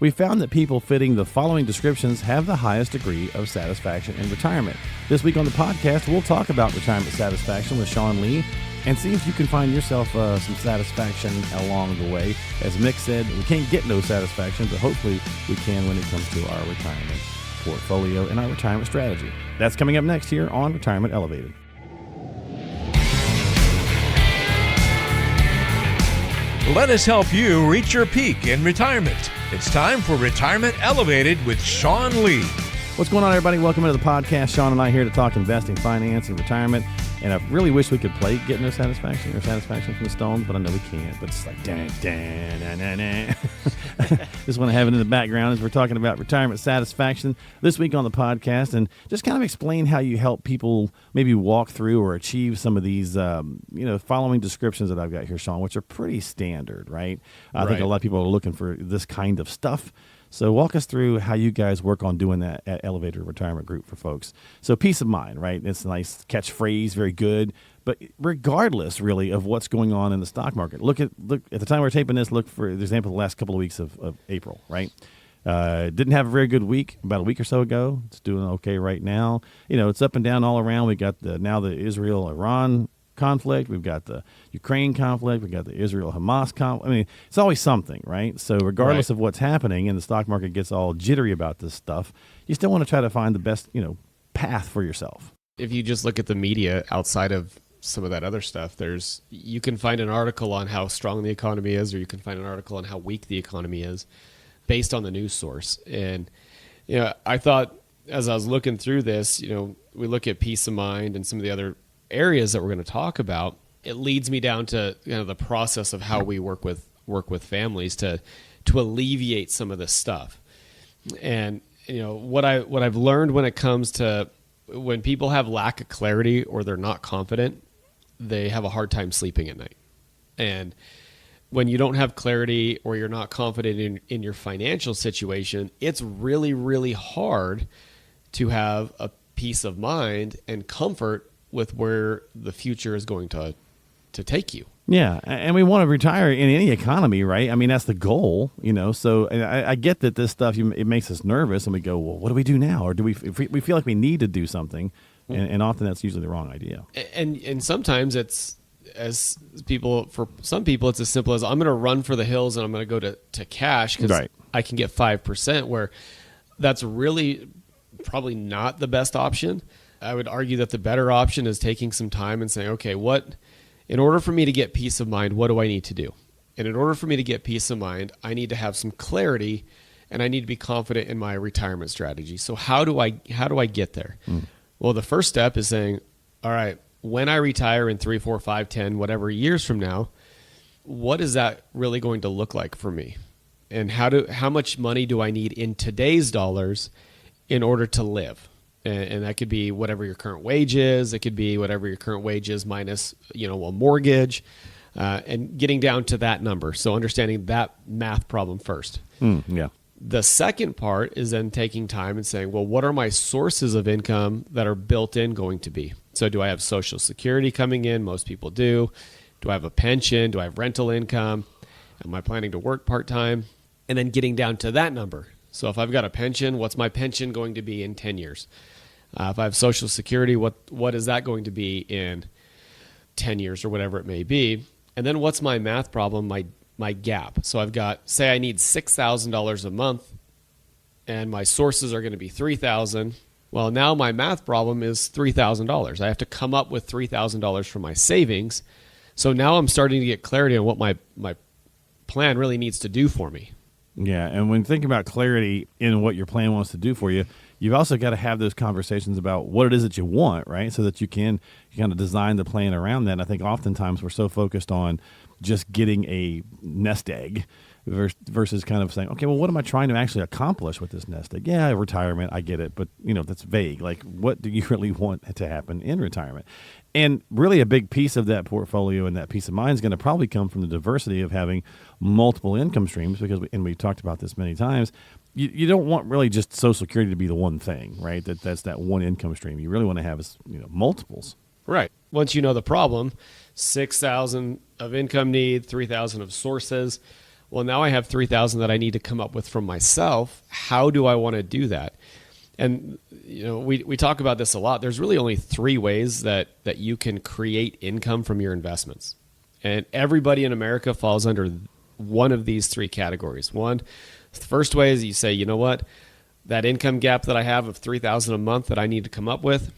We found that people fitting the following descriptions have the highest degree of satisfaction in retirement. This week on the podcast, we'll talk about retirement satisfaction with Sean Lee and see if you can find yourself some satisfaction along the way. As Mick said, we can't get no satisfaction, but hopefully we can when it comes to our retirement portfolio and our retirement strategy. That's coming up next here on Retirement Elevated. Let us help you reach your peak in retirement. It's time for Retirement Elevated with Sean Lee. What's going on, everybody? Welcome into the podcast. Sean and I here to talk investing, finance, and retirement. And I really wish we could play Get No Satisfaction or Satisfaction from the Stones, but I know we can't. But it's like, just want to have it in the background as we're talking about retirement satisfaction this week on the podcast, and just kind of explain how you help people maybe walk through or achieve some of these, following descriptions that I've got here, Sean, which are pretty standard, right? I think a lot of people are looking for this kind of stuff. So walk us through how you guys work on doing that at Elevator Retirement Group for folks. So peace of mind, right? It's a nice catchphrase, very good. But regardless, really, of what's going on in the stock market, look at the time we're taping this. Look for the example of the last couple of weeks of April, right? Didn't have a very good week about a week or so ago. It's doing okay right now. It's up and down all around. We got the Israel-Iran conflict. We've got the Ukraine conflict. We've got the Israel-Hamas conflict. I mean, it's always something, right? So regardless of what's happening and the stock market gets all jittery about this stuff, you still want to try to find the best, path for yourself. If you just look at the media outside of some of that other stuff, you can find an article on how strong the economy is, or you can find an article on how weak the economy is based on the news source. And, I thought as I was looking through this, we look at peace of mind and some of the other areas that we're going to talk about. It leads me down to the process of how we work with families to alleviate some of this stuff. And what I've learned when it comes to when people have lack of clarity or they're not confident, they have a hard time sleeping at night. And when you don't have clarity or you're not confident in your financial situation, it's really, really hard to have a peace of mind and comfort with where the future is going to take you. Yeah, and we want to retire in any economy, right? I mean, that's the goal, So I get that this stuff, it makes us nervous, and we go, well, what do we do now? Or we feel like we need to do something, and often that's usually the wrong idea. And sometimes for some people, it's as simple as I'm going to run for the hills and I'm going to go to cash because I can get 5%, where that's really probably not the best option. I would argue that the better option is taking some time and saying, okay, in order for me to get peace of mind, what do I need to do? And in order for me to get peace of mind, I need to have some clarity and I need to be confident in my retirement strategy. So how do I get there? Well, the first step is saying, all right, when I retire in 3, 4, 5, 10, whatever years from now, what is that really going to look like for me? And how much money do I need in today's dollars in order to live? And that could be whatever your current wage is. It could be whatever your current wage is minus, a mortgage, and getting down to that number. So understanding that math problem first. Yeah. The second part is then taking time and saying, well, what are my sources of income that are built in going to be? So do I have Social Security coming in? Most people do. Do I have a pension? Do I have rental income? Am I planning to work part-time? And then getting down to that number. So if I've got a pension, what's my pension going to be in 10 years? If I have Social Security, what is that going to be in 10 years or whatever it may be? And then what's my math problem, my gap? So I've got, say I need $6,000 a month and my sources are going to be $3,000. Well, now my math problem is $3,000. I have to come up with $3,000 from my savings. So now I'm starting to get clarity on what my plan really needs to do for me. Yeah, and when thinking about clarity in what your plan wants to do for you, you've also got to have those conversations about what it is that you want, right? So that you kind of design the plan around that. And I think oftentimes we're so focused on just getting a nest egg versus kind of saying, okay, well, what am I trying to actually accomplish with this nest egg? Yeah, retirement, I get it, but that's vague. Like, what do you really want to happen in retirement? And really a big piece of that portfolio and that peace of mind is going to probably come from the diversity of having multiple income streams, because we've talked about this many times. You don't want really just Social Security to be the one thing, right? That's that one income stream. You really want to have multiples. Right. Once you know the problem, 6,000 of income need, 3,000 of sources. Well, now I have 3,000 that I need to come up with from myself. How do I want to do that? And we talk about this a lot. There's really only 3 ways that you can create income from your investments. And everybody in America falls under one of these 3 categories. One, the first way is you say, you know what? That income gap that I have of $3,000 a month that I need to come up with,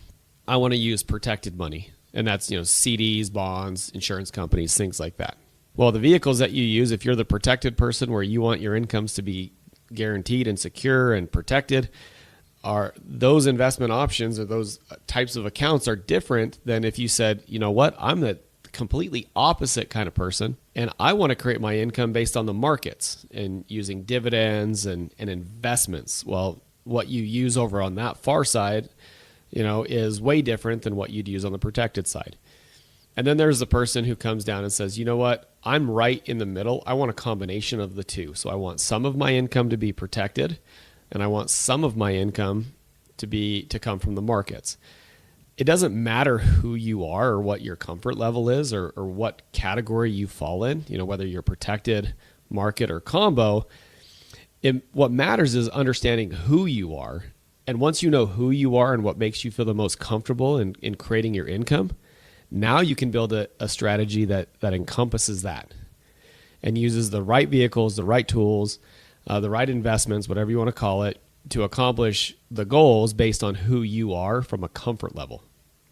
I want to use protected money. And that's, CDs, bonds, insurance companies, things like that. Well, the vehicles that you use, if you're the protected person where you want your incomes to be guaranteed and secure and protected, are those investment options or those types of accounts are different than if you said, you know what, I'm the completely opposite kind of person, and I want to create my income based on the markets and using dividends and investments. Well, what you use over on that far side, is way different than what you'd use on the protected side. And then there's the person who comes down and says, you know what, I'm right in the middle. I want a combination of the two. So I want some of my income to be protected, and I want some of my income to come from the markets. It doesn't matter who you are or what your comfort level is or what category you fall in, whether you're protected, market, or combo. What matters is understanding who you are. And once you know who you are and what makes you feel the most comfortable in creating your income, now you can build a strategy that encompasses that and uses the right vehicles, the right tools, the right investments, whatever you want to call it, to accomplish the goals based on who you are from a comfort level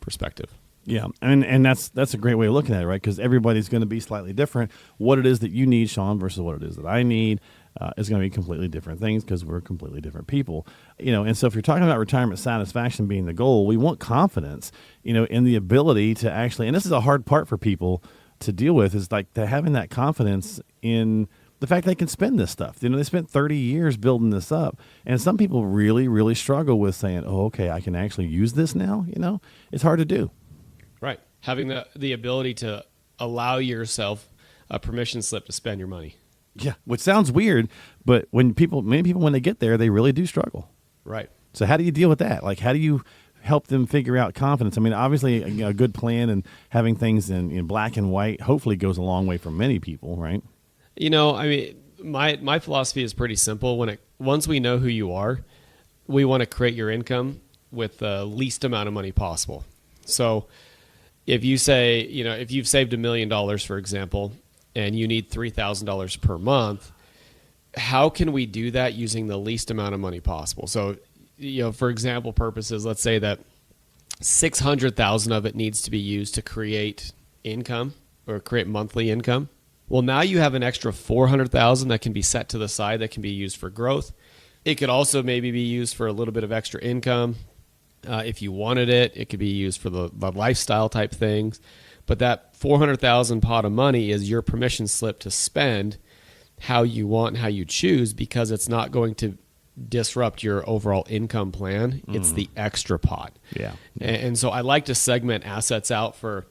perspective. Yeah, and that's a great way of looking at it, right? Because everybody's going to be slightly different. What it is that you need, Sean, versus what it is that I need is going to be completely different things because we're completely different people. And so if you're talking about retirement satisfaction being the goal, we want confidence, in the ability to actually, and this is a hard part for people to deal with, is like having that confidence in the fact they can spend this stuff. They spent 30 years building this up. And some people really, really struggle with saying, oh, okay, I can actually use this now. It's hard to do. Right. Having the ability to allow yourself a permission slip to spend your money. Yeah, which sounds weird, but many people, when they get there, they really do struggle. Right. So how do you deal with that? Like, how do you help them figure out confidence? I mean, obviously, a good plan and having things in black and white hopefully goes a long way for many people, right? My philosophy is pretty simple. Once we know who you are, we want to create your income with the least amount of money possible. So if you say, if you've saved $1 million, for example, and you need $3,000 per month, how can we do that using the least amount of money possible? So, for example purposes, let's say that 600,000 of it needs to be used to create income or create monthly income. Well, now you have an extra 400,000 that can be set to the side that can be used for growth. It could also maybe be used for a little bit of extra income. If you wanted it, it could be used for the lifestyle type things. But that 400,000 pot of money is your permission slip to spend how you want and how you choose, because it's not going to disrupt your overall income plan. It's the extra pot. Yeah. And so I like to segment assets out for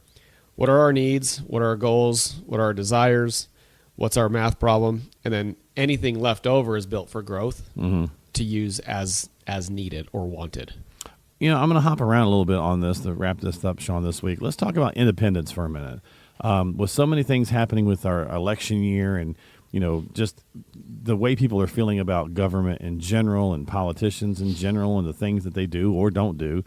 what are our needs, what are our goals, what are our desires, what's our math problem, and then anything left over is built for growth to use as needed or wanted. I'm going to hop around a little bit on this to wrap this up, Sean, this week. Let's talk about independence for a minute. With so many things happening with our election year and, just the way people are feeling about government in general and politicians in general and the things that they do or don't do,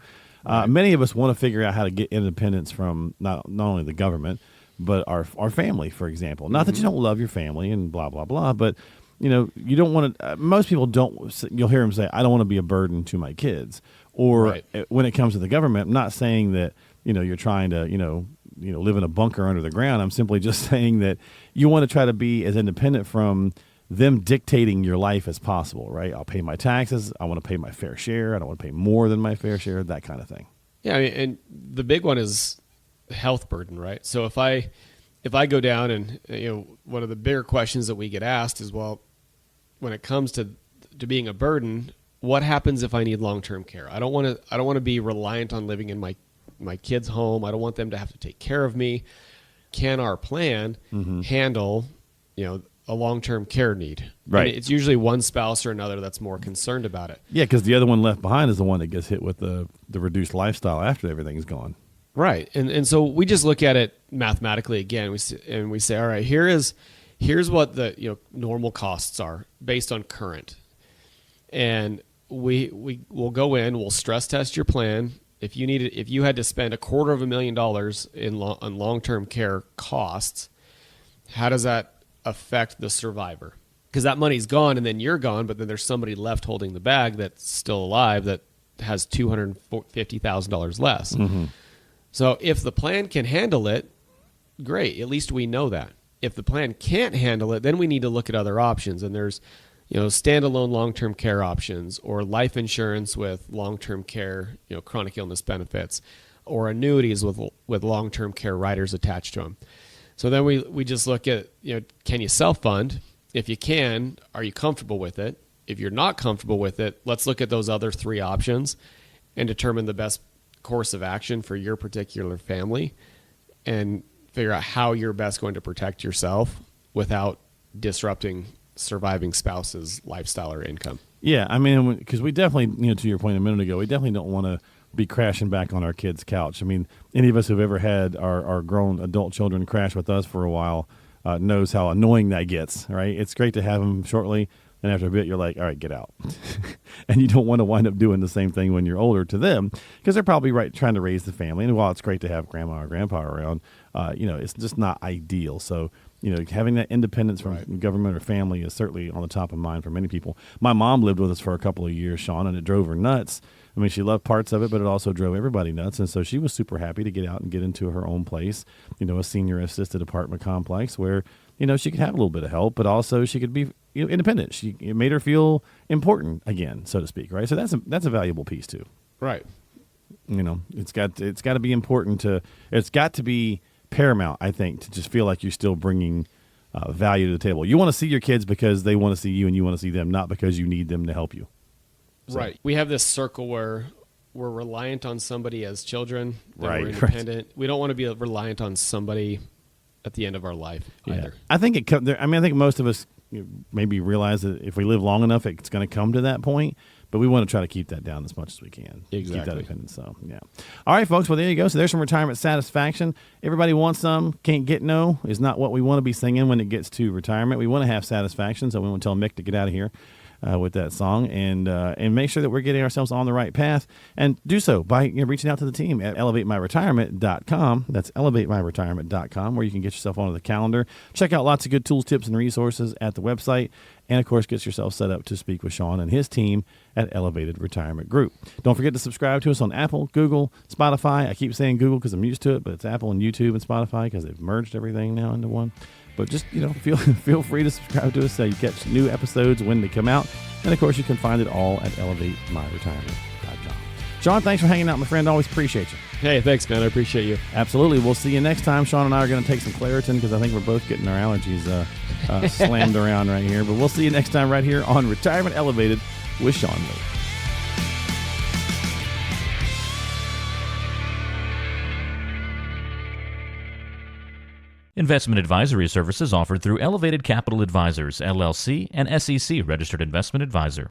many of us want to figure out how to get independence from not only the government, but our family, for example. Not that you don't love your family and blah, blah, blah, but, you don't want to most people don't. You'll hear them say, I don't want to be a burden to my kids. Or when it comes to the government, I'm not saying that, you're trying to, live in a bunker under the ground. I'm simply just saying that you want to try to be as independent from them dictating your life as possible, right? I'll pay my taxes. I want to pay my fair share. I don't want to pay more than my fair share, that kind of thing. Yeah, and the big one is health burden, right? So if I go down and, one of the bigger questions that we get asked is, well, when it comes to being a burden, what happens if I need long-term care? I don't want to be reliant on living in my kids' home. I don't want them to have to take care of me. Can our plan handle, a long-term care need? Right. And it's usually one spouse or another that's more concerned about it. Yeah, because the other one left behind is the one that gets hit with the reduced lifestyle after everything's gone. Right. And so we just look at it mathematically again. We say, all right, here is here's what the normal costs are based on current. And we will go in, we'll stress test your plan. If you had to spend $250,000 on long-term care costs, how does that affect the survivor? Because that money's gone and then you're gone, but then there's somebody left holding the bag that's still alive that has $250,000 less. Mm-hmm. So if the plan can handle it, great. At least we know that. If the plan can't handle it, then we need to look at other options. And there's standalone long-term care options, or life insurance with long-term care, chronic illness benefits, or annuities with long-term care riders attached to them. So then we just look at, can you self-fund? If you can, are you comfortable with it? If you're not comfortable with it, let's look at those other 3 options and determine the best course of action for your particular family and figure out how you're best going to protect yourself without disrupting surviving spouse's lifestyle or income. Yeah, I mean, because we definitely, to your point a minute ago, we definitely don't want to be crashing back on our kids' couch. I mean, any of us who've ever had our grown adult children crash with us for a while knows how annoying that gets, right? It's great to have them shortly, and after a bit, you're like, all right, get out. And you don't want to wind up doing the same thing when you're older to them, because they're probably trying to raise the family. And while it's great to have grandma or grandpa around, it's just not ideal. So, having that independence from government or family is certainly on the top of mind for many people. My mom lived with us for a couple of years, Sean, and it drove her nuts. I mean, she loved parts of it, but it also drove everybody nuts. And so she was super happy to get out and get into her own place, a senior assisted apartment complex where, she could have a little bit of help, but also she could be independent. It made her feel important again, so to speak, right? So that's a valuable piece too. Right. It's got to be important it's got to be paramount, I think, to just feel like you're still bringing value to the table. You want to see your kids because they want to see you and you want to see them, not because you need them to help you. So. Right. We have this circle where we're reliant on somebody as children. Right. We're independent. Right. We don't want to be reliant on somebody at the end of our life either. I think I think most of us maybe realize that if we live long enough, it's going to come to that point. But we want to try to keep that down as much as we can. Exactly. Keep that independence. So, yeah. All right, folks. Well, there you go. So there's some retirement satisfaction. Everybody wants some. Can't get no is not what we want to be singing when it gets to retirement. We want to have satisfaction, so we want to tell Mick to get out of here with that song and make sure that we're getting ourselves on the right path. And do so by reaching out to the team at elevatemyretirement.com. That's elevatemyretirement.com, where you can get yourself onto the calendar. Check out lots of good tools, tips, and resources at the website. And, of course, get yourself set up to speak with Sean and his team at Elevated Retirement Group. Don't forget to subscribe to us on Apple, Google, Spotify. I keep saying Google because I'm used to it, but it's Apple and YouTube and Spotify because they've merged everything now into one. But just, feel free to subscribe to us so you catch new episodes when they come out. And, of course, you can find it all at elevatemyretirement.com. Sean, thanks for hanging out, my friend. Always appreciate you. Hey, thanks, man. I appreciate you. Absolutely. We'll see you next time. Sean and I are going to take some Claritin because I think we're both getting our allergies slammed around right here. But we'll see you next time right here on Retirement Elevated with Sean Lee. Investment advisory services offered through Elevated Capital Advisors, LLC, and SEC Registered Investment Advisor.